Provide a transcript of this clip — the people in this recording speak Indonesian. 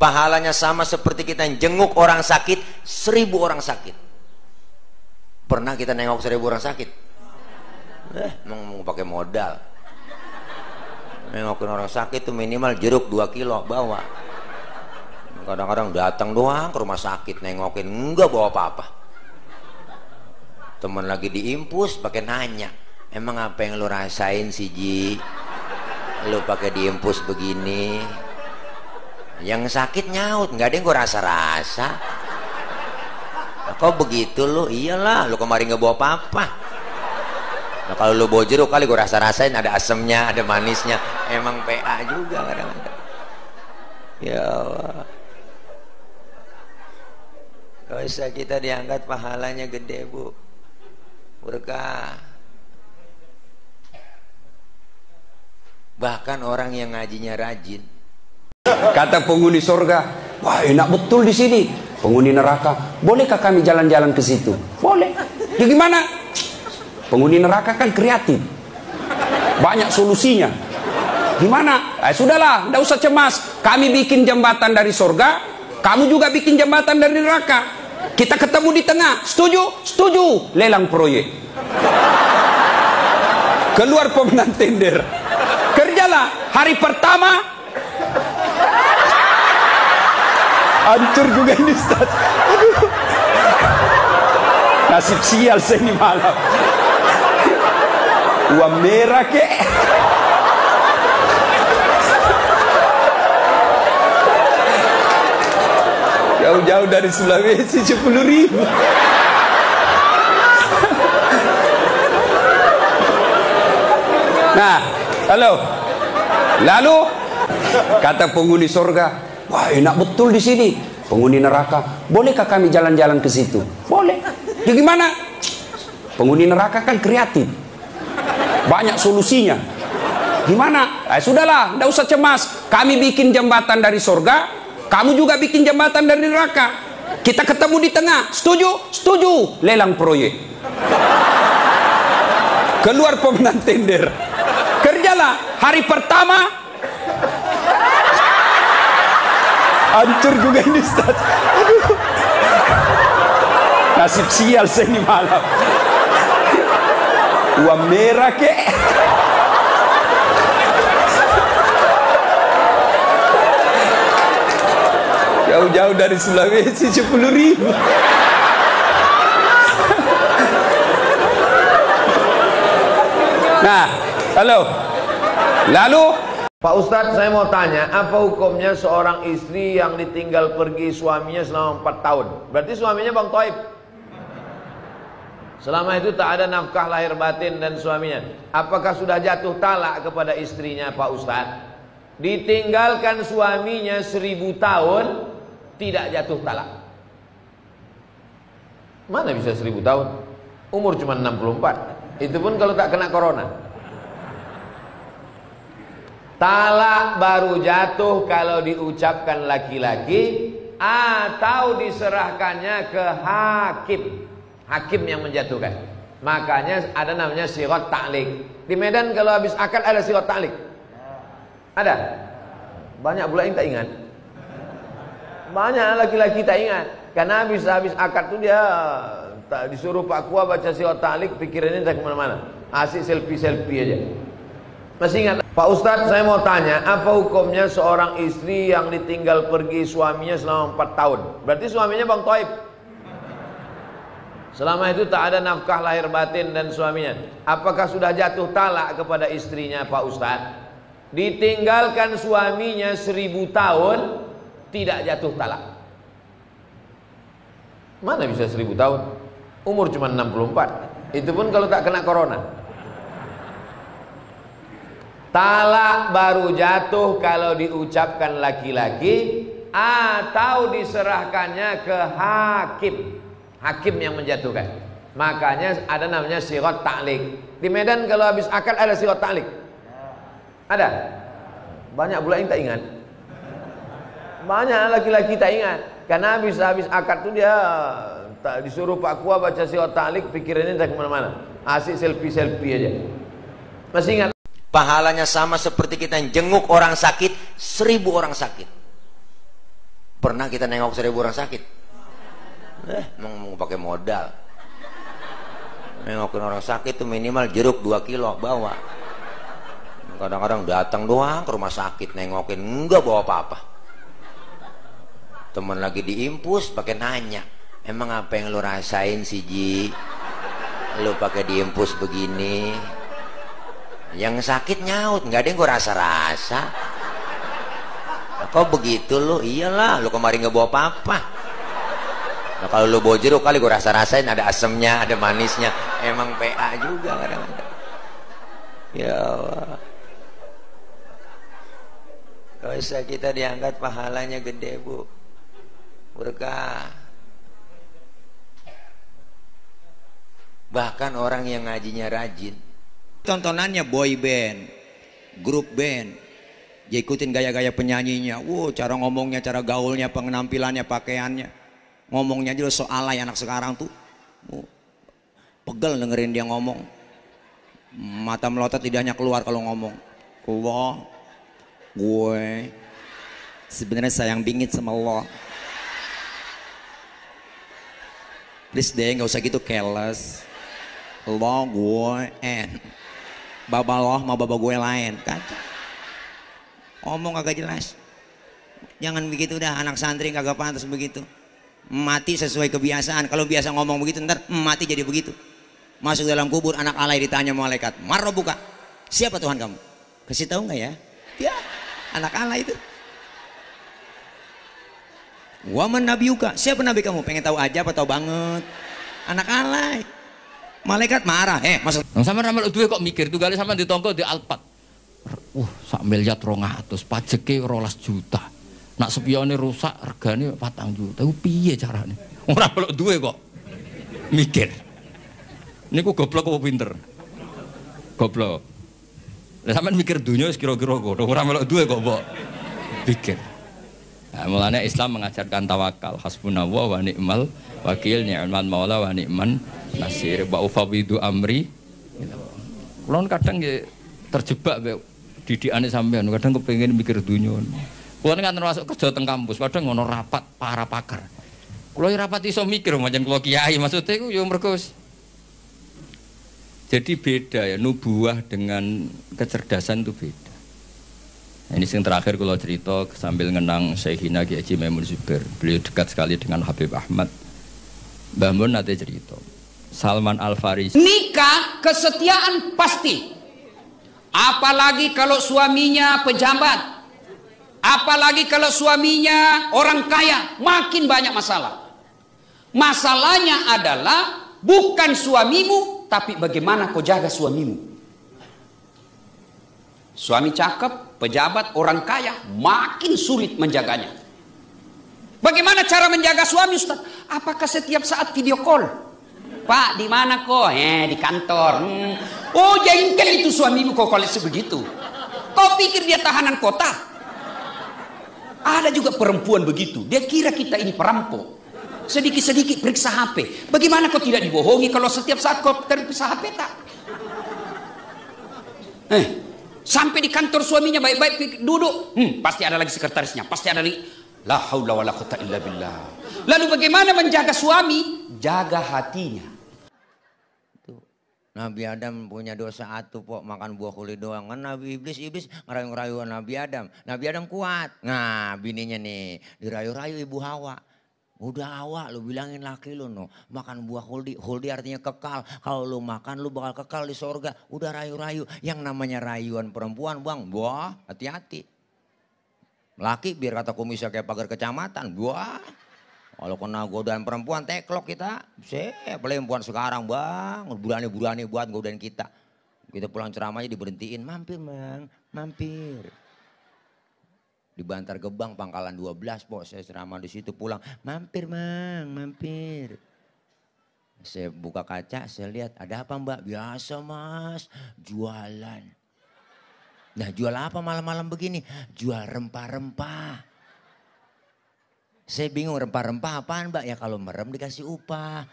Pahalanya sama seperti kita jenguk orang sakit 1000 orang sakit. Pernah kita nengok 1000 orang sakit? Mau pakai modal. Nengokin orang sakit tuh minimal jeruk 2 kilo bawa. Kadang-kadang datang doang ke rumah sakit nengokin, enggak bawa apa-apa. Temen lagi diimpus pakai nanya, emang apa yang lu rasain sih Ji? Lu pakai diimpus begini. Yang sakit nyaut, nggak ada yang gue rasa-rasa. Kok begitu lu? Iyalah, lu kemarin nggak bawa apa-apa. Nah, kalau lu bawa jeruk kali gue rasa-rasain, ada asemnya, ada manisnya. Emang PA juga kadang-kadang. Ya Allah. Gak usah kita diangkat, pahalanya gede bu, berkah. Bahkan orang yang ngajinya rajin. Kata penghuni surga, wah enak betul di sini. Penghuni neraka, bolehkah kami jalan-jalan ke situ? Boleh. Ya gimana? Penghuni neraka kan kreatif, banyak solusinya. Gimana? Sudahlah, tidak usah cemas. Kami bikin jembatan dari surga, kamu juga bikin jembatan dari neraka. Kita ketemu di tengah. Setuju? Setuju. Lelang proyek. Keluar pemenang tender. Kerjalah. Hari pertama hancur juga ini Ustaz. Aduh. Nasib sial saya ini malam. Uang merah kek. Jauh-jauh dari Sulawesi 10.000. Nah, halo. Lalu kata penghuni surga, wah enak betul di sini. Penghuni neraka, bolehkah kami jalan-jalan ke situ? Boleh. Ya gimana? Penghuni neraka kan kreatif, banyak solusinya. Gimana? Sudahlah, tidak usah cemas. Kami bikin jembatan dari surga, kamu juga bikin jembatan dari neraka. Kita ketemu di tengah. Setuju? Setuju. Lelang proyek. Keluar pemenang tender. Kerjalah. Hari pertama hancur juga ini Ustaz. Aduh. Nasib sial saya ini malam. Uang merah kek. Jauh-jauh dari Sulawesi 10.000. Nah, halo. Lalu Pak Ustadz, saya mau tanya, apa hukumnya seorang istri yang ditinggal pergi suaminya selama 4 tahun? Berarti suaminya Bang Toib. Selama itu tak ada nafkah lahir batin dan suaminya. Apakah sudah jatuh talak kepada istrinya Pak Ustadz? Ditinggalkan suaminya 1000 tahun, tidak jatuh talak. Mana bisa 1000 tahun? Umur cuma 64. Itu pun kalau tak kena corona. Talak baru jatuh kalau diucapkan laki-laki atau diserahkannya ke hakim. Hakim yang menjatuhkan. Makanya ada namanya sirat ta'liq. Di Medan kalau habis akad ada sirat ta'liq. Ada? Banyak pula yang tak ingat. Banyak laki-laki tak ingat. Karena habis akad tu dia disuruh Pak Kua baca sirat ta'liq, pikirannya tak kemana-mana. Asik selfie-selfie aja. Masih ingat? Pak Ustadz, saya mau tanya, apa hukumnya seorang istri yang ditinggal pergi suaminya selama 4 tahun? Berarti suaminya Bang Toib. Selama itu tak ada nafkah lahir batin dan suaminya. Apakah sudah jatuh talak kepada istrinya Pak Ustadz? Ditinggalkan suaminya 1000 tahun, tidak jatuh talak. Mana bisa 1000 tahun? Umur cuma 64. Itu pun kalau tak kena corona. Talak baru jatuh kalau diucapkan laki-laki atau diserahkannya ke hakim. Hakim yang menjatuhkan. Makanya ada namanya sirat ta'liq. Di Medan kalau habis akad ada sirat ta'liq. Ada? Banyak pula yang tak ingat. Banyak laki-laki tak ingat. Karena habis akad tu dia disuruh Pak Kua baca sirat ta'liq, pikirannya tak kemana-mana. Asik selfie-selfie aja. Masih ingat? Pahalanya sama seperti kita jenguk orang sakit 1000 orang sakit. Pernah kita nengok 1000 orang sakit? Emang mau pakai modal. Nengokin orang sakit tuh minimal jeruk 2 kilo bawa. Kadang-kadang datang doang ke rumah sakit nengokin, enggak bawa apa-apa. Temen lagi diimpus pakai nanya, emang apa yang lu rasain sih Ji? Lu pakai diimpus begini. Yang sakit nyaut, nggak ada yang gue rasa-rasa. Kok begitu lu? Iyalah, lu kemarin nggak bawa apa-apa. Nah, kalau lu bawa jeruk kali gue rasa-rasain, ada asemnya, ada manisnya. Emang PA juga kadang-kadang. Ya Allah. Gak usah kita diangkat, pahalanya gede bu, berkah. Bahkan orang yang ngajinya rajin, tontonannya boy band, grup band, dia ikutin gaya-gaya penyanyinya. Cara ngomongnya, cara gaulnya, penampilannya, pakaiannya, ngomongnya aja so alay anak sekarang tuh. Pegel dengerin dia ngomong, mata melotot lidahnya keluar kalau ngomong. Allah, gue sebenarnya sayang bingit sama Allah. Please deh, nggak usah gitu careless. Allah, gue baba lo sama baba gue lain kan. Ngomong kagak jelas. Jangan begitu dah, anak santri kagak pantas begitu. Mati sesuai kebiasaan. Kalau biasa ngomong begitu, ntar mati jadi begitu. Masuk dalam kubur, anak alay ditanya malaikat, "Marrobuka?" Siapa Tuhan kamu? Kasih tahu nggak ya? Ya, anak alay itu. Waman nabiuka? Siapa nabi kamu? Pengen tahu aja apa tahu banget? Anak alay. Malaikat marah, masuk. Sama ramal duwe kok mikir tuh kali sama ditongko di Alphard. Sak miliar 200, pajeke 12 juta. Nak spione rusak regane 4 juta. Ku piye carane? Ora melok duwe kok. Mikir. Niku goblok apa pinter? Goblok. Lah sampean mikir dunya wis kira-kira ngono, ora melok duwe kok mbok pikir. Nah, mulanya Islam mengajarkan tawakal, hasbunallah wa ni'mal wakil, ni'mal maula wa ni'man nasir, wa ufawidu amri. Kulon kadang ya terjebak didikane sampean, kadang kepengin mikir dunya. Kulon kan termasuk kerja teng kampus, kadang ngono rapat para pakar. Kulo rapat iso mikir macam kulo kiai, maksudnya iku yo mergo jadi beda ya, nubuah dengan kecerdasan itu beda. Nah, ini yang terakhir kalau cerita sambil ngenang Syekhina Kiai Haji Maimun Zubair. Beliau dekat sekali dengan Habib Ahmad. Mbah Mun nanti cerita. Salman Al Farisi. Nikah kesetiaan pasti. Apalagi kalau suaminya pejabat. Apalagi kalau suaminya orang kaya, makin banyak masalah. Masalahnya adalah bukan suamimu, tapi bagaimana kau jaga suamimu. Suami cakep, pejabat, orang kaya, makin sulit menjaganya. Bagaimana cara menjaga suami, Ustaz? Apakah setiap saat video call? Pak, di mana kok? Di kantor. Oh, jengkel itu suamimu kok kalau sebegitu. Kau pikir dia tahanan kota? Ada juga perempuan begitu. Dia kira kita ini perampok. Sedikit-sedikit periksa HP. Bagaimana kau tidak dibohongi kalau setiap saat kau periksa HP tak? Sampai di kantor suaminya baik-baik duduk. Pasti ada lagi sekretarisnya. Pasti ada lagi. La haula wala quwata illa billah. Lalu bagaimana menjaga suami? Jaga hatinya. Nabi Adam punya dosa atuh pok, makan buah kulit doang. Kan Nabi Iblis ngerayu-ngerayu Nabi Adam. Nabi Adam kuat. Nah bininya nih dirayu-rayu ibu Hawa. Udah Hawa lu bilangin laki lu no, makan buah huldi. Huldi artinya kekal. Kalau lu makan lu bakal kekal di sorga. Udah rayu-rayu. Yang namanya rayuan perempuan bang, wah hati-hati. Laki biar kata kumisnya kayak pagar kecamatan, wah. Kalau kena godaan perempuan teklok kita. Perempuan sekarang bang, berani-berani buat godain kita. Kita pulang ceramahnya diberhentiin, mampir bang, mampir. Di Bantar Gebang Pangkalan 12 pok, saya ceramah di situ pulang, mampir bang, mampir. Saya buka kaca, saya lihat ada apa mbak? Biasa mas, jualan. Nah jual apa malam-malam begini? Jual rempah-rempah. Saya bingung rempah-rempah apaan mbak? Ya kalau merem dikasih upah.